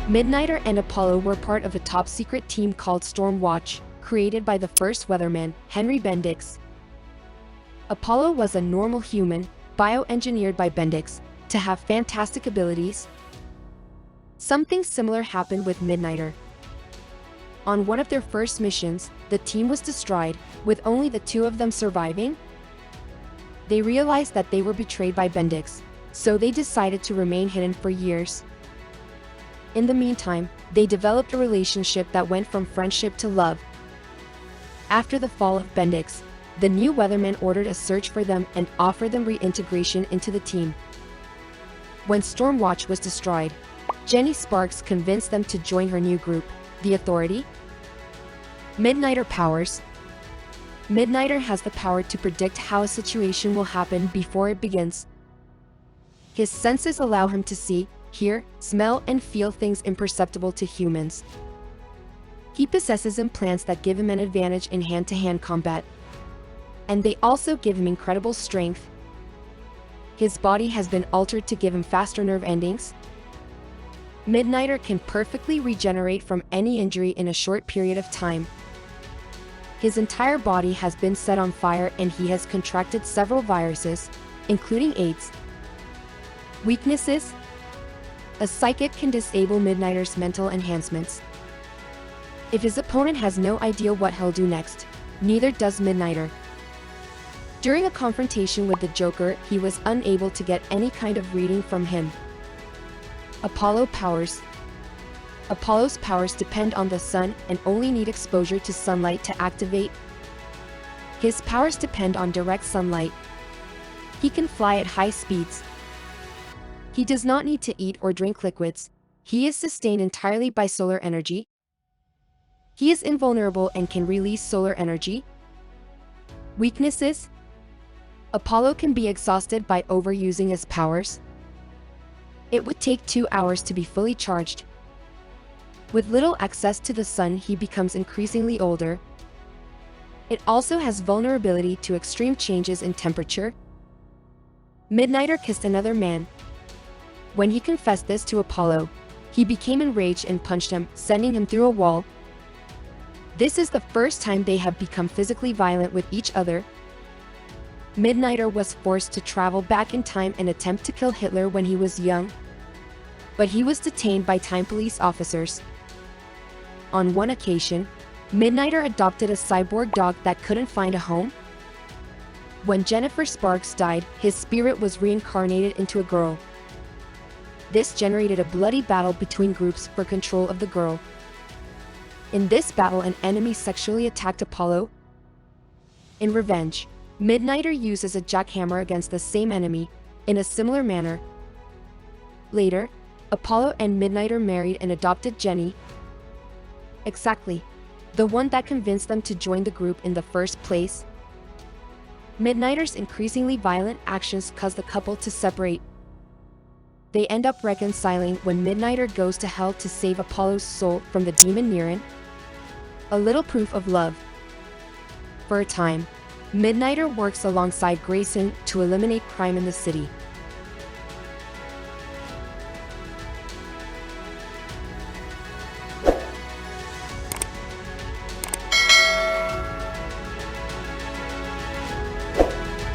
Midnighter and Apollo were part of a top-secret team called Stormwatch, created by the first weatherman, Henry Bendix. Apollo was a normal human, bioengineered by Bendix, to have fantastic abilities. Something similar happened with Midnighter. On one of their first missions, the team was destroyed, with only the two of them surviving. They realized that they were betrayed by Bendix, so they decided to remain hidden for years. In the meantime, they developed a relationship that went from friendship to love. After the fall of Bendix, the new weatherman ordered a search for them and offered them reintegration into the team. When Stormwatch was destroyed, Jenny Sparks convinced them to join her new group, the Authority. Midnighter powers. Midnighter has the power to predict how a situation will happen before it begins. His senses allow him to see, hear, smell, and feel things imperceptible to humans. He possesses implants that give him an advantage in hand-to-hand combat, and they also give him incredible strength. His body has been altered to give him faster nerve endings. Midnighter can perfectly regenerate from any injury in a short period of time. His entire body has been set on fire and he has contracted several viruses, including AIDS. Weaknesses. A psychic can disable Midnighter's mental enhancements. If his opponent has no idea what he'll do next, neither does Midnighter. During a confrontation with the Joker, he was unable to get any kind of reading from him. Apollo powers. Apollo's powers depend on the sun and only need exposure to sunlight to activate. His powers depend on direct sunlight. He can fly at high speeds. He does not need to eat or drink liquids. He is sustained entirely by solar energy. He is invulnerable and can release solar energy. Weaknesses. Apollo can be exhausted by overusing his powers. It would take 2 hours to be fully charged. With little access to the sun, he becomes increasingly older. It also has vulnerability to extreme changes in temperature. Midnighter kissed another man. When he confessed this to Apollo, he became enraged and punched him, sending him through a wall. This is the first time they have become physically violent with each other. Midnighter was forced to travel back in time and attempt to kill Hitler when he was young, but he was detained by time police officers. On one occasion, Midnighter adopted a cyborg dog that couldn't find a home. When Jennifer Sparks died, his spirit was reincarnated into a girl. This generated a bloody battle between groups for control of the girl. In this battle, an enemy sexually attacked Apollo. In revenge, Midnighter uses a jackhammer against the same enemy, in a similar manner. Later, Apollo and Midnighter married and adopted Jenny. Exactly. The one that convinced them to join the group in the first place. Midnighter's increasingly violent actions cause the couple to separate. They end up reconciling when Midnighter goes to hell to save Apollo's soul from the demon Niran. A little proof of love. For a time, Midnighter works alongside Grayson to eliminate crime in the city.